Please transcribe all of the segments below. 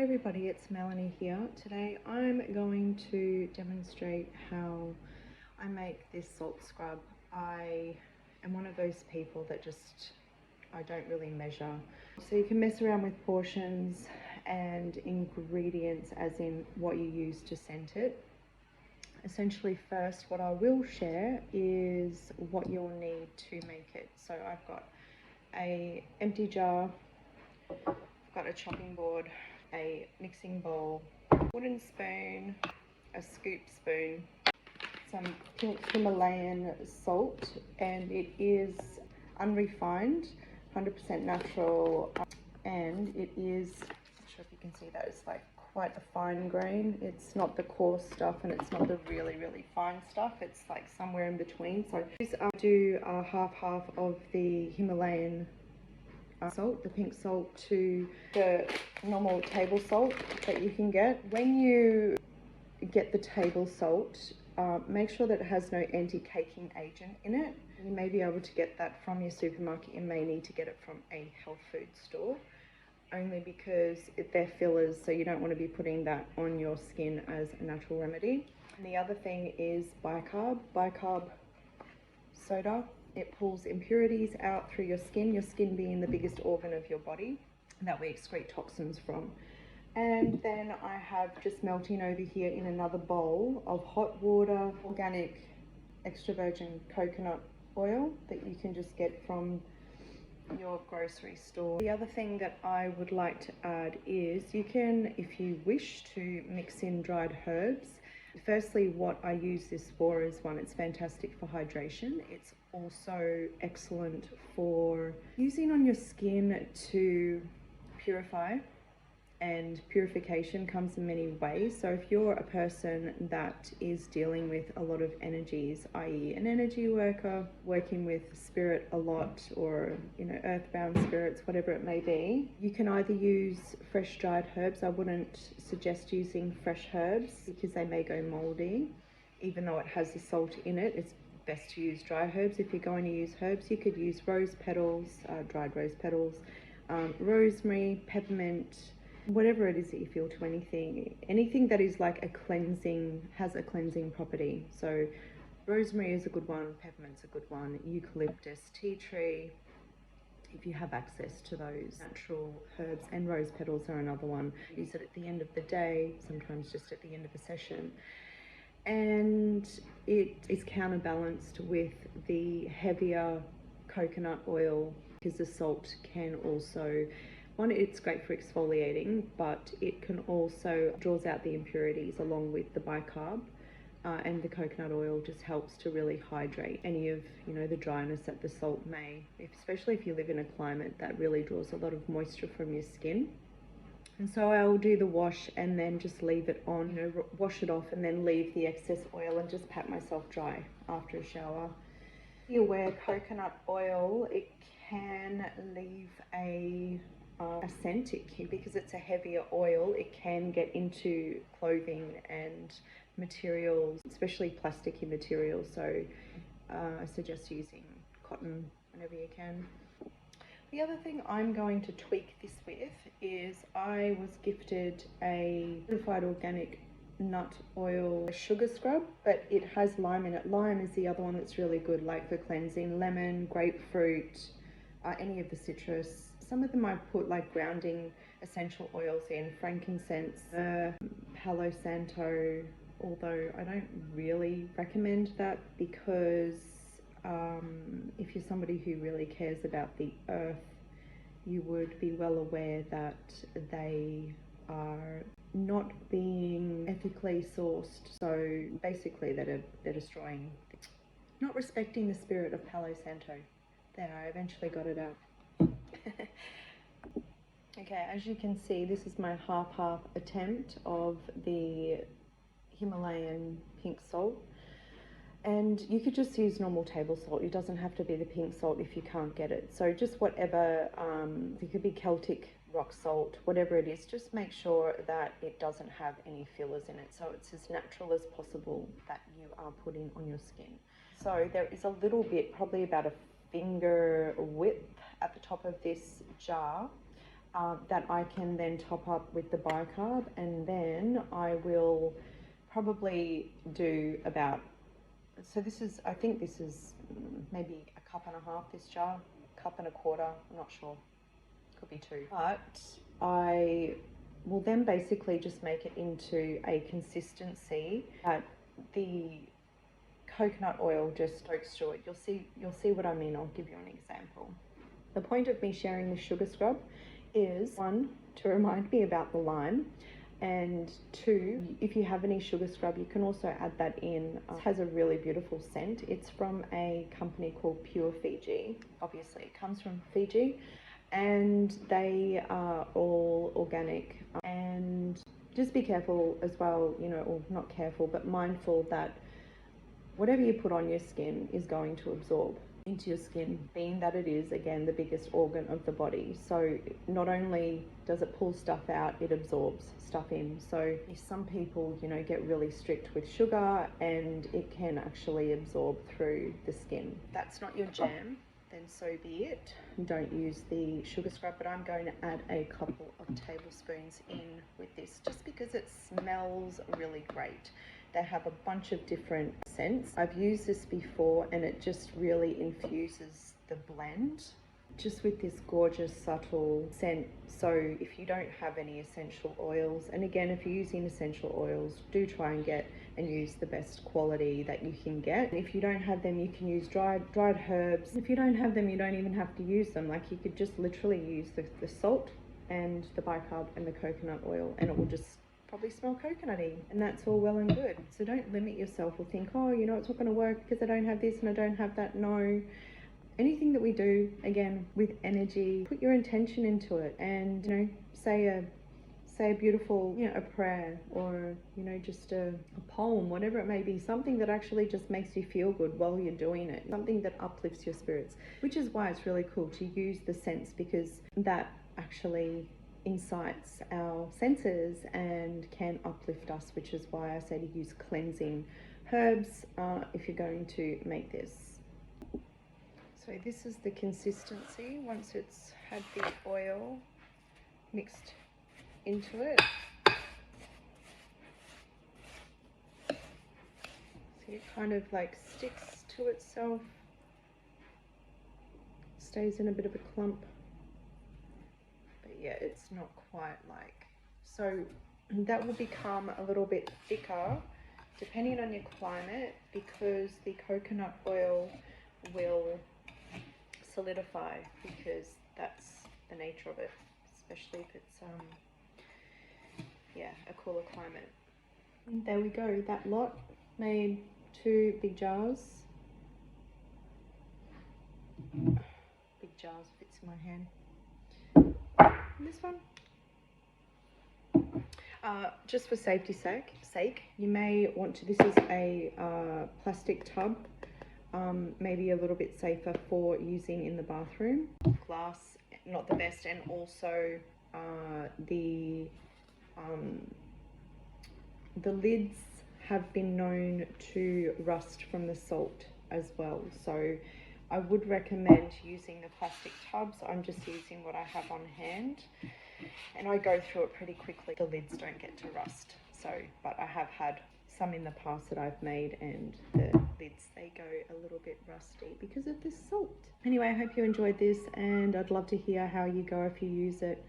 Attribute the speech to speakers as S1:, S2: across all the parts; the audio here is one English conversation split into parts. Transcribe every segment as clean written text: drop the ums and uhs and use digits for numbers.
S1: Hi everybody, it's Melanie here. Today I'm going to demonstrate how I make this salt scrub. I am one of those people that I don't really measure. So you can mess around with portions and ingredients as in what you use to scent it. Essentially first what I will share is what you'll need to make it. So I've got an empty jar, I've got a chopping board, a mixing bowl, wooden spoon, a scoop spoon, some Himalayan salt, and it is unrefined, 100% natural, and it is, I'm not sure if you can see that, it's like quite a fine grain. It's not the coarse stuff and it's not the really fine stuff, it's like somewhere in between. So I'll do half of the Himalayan salt, the pink salt, to the normal table salt that you can get. When you get the table salt, make sure that it has no anti-caking agent in it. You may be able to get that from your supermarket. You may need to get it from a health food store, only because they're fillers, so you don't want to be putting that on your skin as a natural remedy. And the other thing is bicarb soda. It pulls impurities out through your skin being the biggest organ of your body that we excrete toxins from. And then I have just melting over here in another bowl of hot water, organic extra virgin coconut oil that you can just get from your grocery store. The other thing that I would like to add is you can, if you wish, to mix in dried herbs. Firstly, what I use this for is, one, it's fantastic for hydration. It's also excellent for using on your skin to purify, and purification comes in many ways. So if you're a person that is dealing with a lot of energies, i.e. an energy worker, working with spirit a lot, or earthbound spirits, whatever it may be, you can either use fresh dried herbs. I wouldn't suggest using fresh herbs because they may go moldy. Even though it has the salt in it, it's best to use dry herbs. If you're going to use herbs, you could use rose petals, dried rose petals, rosemary, peppermint, whatever it is that you feel to anything that is like a cleansing, has a cleansing property. So rosemary is a good one, peppermint's a good one, eucalyptus, tea tree, if you have access to those natural herbs, and rose petals are another one. Use it at the end of the day, sometimes just at the end of a session. And it is counterbalanced with the heavier coconut oil, because the salt can also, one, it's great for exfoliating, but it can also draws out the impurities along with the bicarb, and the coconut oil just helps to really hydrate any of the dryness that the salt may, especially if you live in a climate that really draws a lot of moisture from your skin. And so I'll do the wash and then just leave it on, wash it off and then leave the excess oil and just pat myself dry after a shower. Be aware, coconut oil, it can leave a scent, because it's a heavier oil. It can get into clothing and materials, especially plasticky materials. So I suggest using cotton whenever you can. The other thing I'm going to tweak this with is I was gifted a certified organic nut oil sugar scrub, but it has lime in it. Lime is the other one that's really good, like for cleansing. Lemon, grapefruit, any of the citrus. Some of them I put like grounding essential oils in, frankincense, Palo Santo, although I don't really recommend that, because if you're somebody who really cares about the earth, you would be well aware that they are not being ethically sourced. So basically they're destroying, not respecting the spirit of Palo Santo. There, I eventually got it out. Okay, as you can see, this is my half attempt of the Himalayan pink salt. And you could just use normal table salt. It doesn't have to be the pink salt if you can't get it. So just whatever, it could be Celtic rock salt, whatever it is, just make sure that it doesn't have any fillers in it. So it's as natural as possible that you are putting on your skin. So there is a little bit, probably about a finger width at the top of this jar that I can then top up with the bicarb, and then I will probably do about, so this is, I think this is maybe a cup and a half, this jar, cup and a quarter, I'm not sure, could be two. But I will then basically just make it into a consistency that the coconut oil just soaks through it. You'll see what I mean. I'll give you an example. The point of me sharing this sugar scrub is, one, to remind me about the lime, and two, if you have any sugar scrub, you can also add that in. It has a really beautiful scent. It's from a company called Pure Fiji. Obviously, it comes from Fiji, and they are all organic. And just be careful as well, you know, or not careful, but mindful that whatever you put on your skin is going to absorb into your skin, being that it is, again, the biggest organ of the body. So not only does it pull stuff out, it absorbs stuff in. So some people, you know, get really strict with sugar and it can actually absorb through the skin. If that's not your jam, then so be it. Don't use the sugar scrub, but I'm going to add a couple of tablespoons in with this just because it smells really great. They have a bunch of different scents. I've used this before and it just really infuses the blend just with this gorgeous subtle scent. So if you don't have any essential oils, and again, if you're using essential oils, do try and get and use the best quality that you can get. And if you don't have them, you can use dried herbs. If you don't have them, you don't even have to use them. Like, you could just literally use the salt and the bicarb and the coconut oil, and it will just probably smell coconutty, and that's all well and good. So don't limit yourself or think, oh, you know, it's not going to work because I don't have this and I don't have that. No. Anything that we do, again, with energy, put your intention into it, and, you know, say a beautiful, you know, a prayer, or, you know, just a poem, whatever it may be, something that actually just makes you feel good while you're doing it, something that uplifts your spirits, which is why it's really cool to use the scents, because that actually incites our senses and can uplift us, which is why I say to use cleansing herbs if you're going to make this. So this is the consistency once it's had the oil mixed into it. See, it kind of like sticks to itself, stays in a bit of a clump. But yeah, it's not quite like, so that will become a little bit thicker depending on your climate, because the coconut oil will solidify, because that's the nature of it, especially if it's yeah, a cooler climate. And there we go, that lot made 2 big jars. Big jars fits in my hand. And this one, just for safety's sake, you may want to, this is a plastic tub, maybe a little bit safer for using in the bathroom. Glass, not the best, and also the lids have been known to rust from the salt as well. So I would recommend using the plastic tubs. I'm just using what I have on hand, and I go through it pretty quickly. The lids don't get to rust. So, but I have had some in the past that I've made, and the lids, they go a little bit rusty because of the salt. Anyway, I hope you enjoyed this, and I'd love to hear how you go if you use it,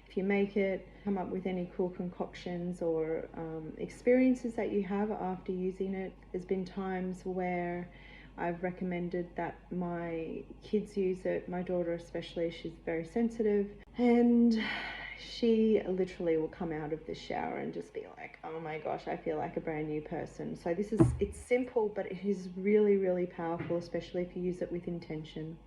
S1: if you make it, come up with any cool concoctions or experiences that you have after using it. There's been times where I've recommended that my kids use it, my daughter especially. She's very sensitive, and she literally will come out of the shower and just be like, oh my gosh, I feel like a brand new person. So this is, it's simple, but it is really, really powerful, especially if you use it with intention.